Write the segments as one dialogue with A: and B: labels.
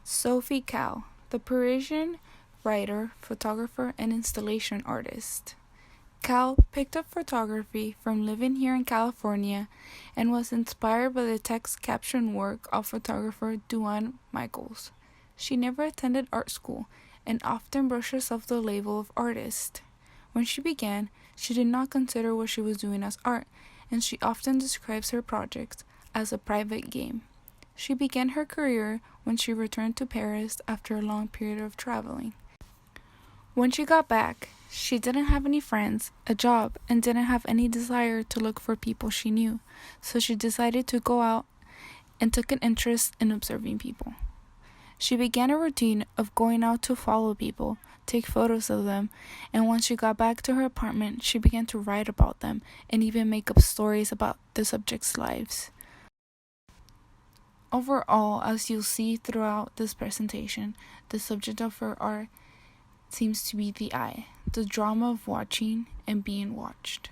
A: Sophie Calle, the Parisian writer, photographer, and installation artist. Calle picked up photography from living here in California and was inspired by the text-caption work of photographer Duane Michels. She never attended art school and often brushes off the label of artist. When she began, she did not consider what she was doing as art, and she often describes her projects as a private game. She began her career when she returned to Paris after a long period of traveling. When she got back, she didn't have any friends, a job, and didn't have any desire to look for people she knew, so she decided to go out and took an interest in observing people. She began a routine of going out to follow people, take photos of them, and once she got back to her apartment, she began to write about them and even make up stories about the subjects' lives. Overall, as you'll see throughout this presentation, the subject of her art seems to be the eye, the drama of watching and being watched.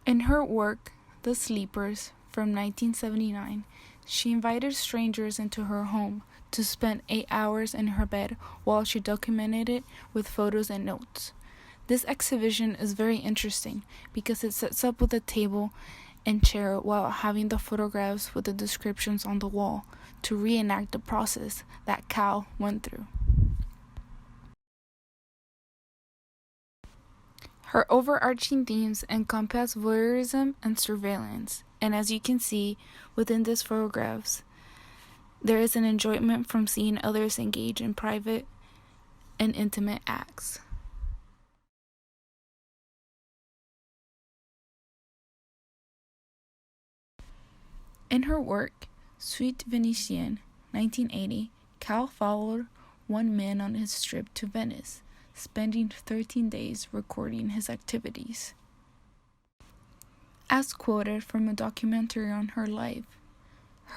A: In her work, The Sleepers, from 1979, she invited strangers into her home to spend 8 hours in her bed while she documented it with photos and notes. This exhibition is very interesting because it sets up with a table and chair while having the photographs with the descriptions on the wall to reenact the process that Calle went through. Her overarching themes encompass voyeurism and surveillance, and as you can see within these photographs, there is an enjoyment from seeing others engage in private and intimate acts. In her work, Suite Venetienne, 1980, Calle followed one man on his trip to Venice, spending 13 days recording his activities. As quoted from a documentary on her life,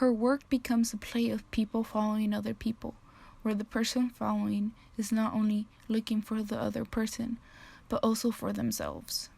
A: her work becomes a play of people following other people, where the person following is not only looking for the other person, but also for themselves.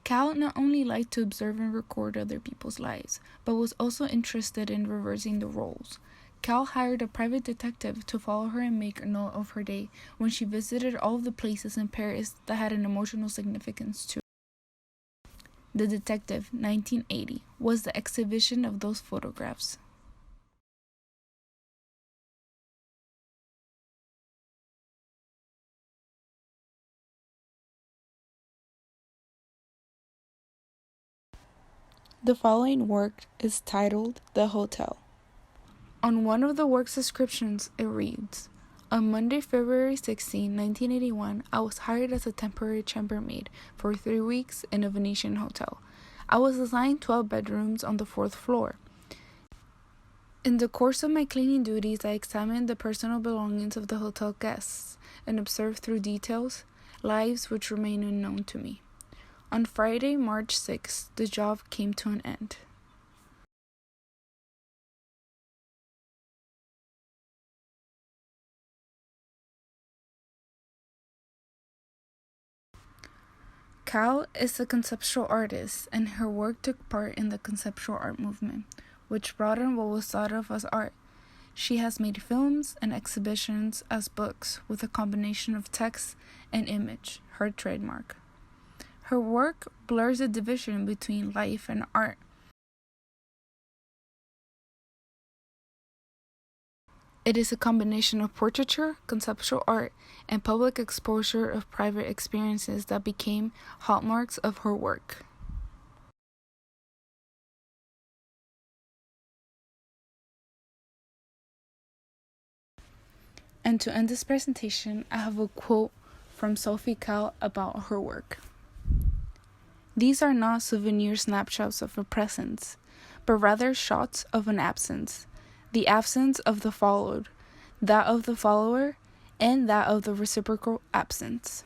A: Calle not only liked to observe and record other people's lives, but was also interested in reversing the roles. Calle hired a private detective to follow her and make a note of her day when she visited all of the places in Paris that had an emotional significance to her. The Detective, 1980, was the exhibition of those photographs. The following work is titled The Hotel. On one of the work's descriptions, it reads, "On Monday, February 16, 1981, I was hired as a temporary chambermaid for 3 weeks in a Venetian hotel. I was assigned 12 bedrooms on the 4th floor. In the course of my cleaning duties, I examined the personal belongings of the hotel guests and observed through details lives which remain unknown to me. On Friday, March 6th, the job came to an end." Calle is a conceptual artist, and her work took part in the conceptual art movement, which broadened what was thought of as art. She has made films and exhibitions as books with a combination of text and image, her trademark. Her work blurs the division between life and art. It is a combination of portraiture, conceptual art, and public exposure of private experiences that became hallmarks of her work. And to end this presentation, I have a quote from Sophie Calle about her work. "These are not souvenir snapshots of a presence, but rather shots of an absence, the absence of the followed, that of the follower, and that of the reciprocal absence."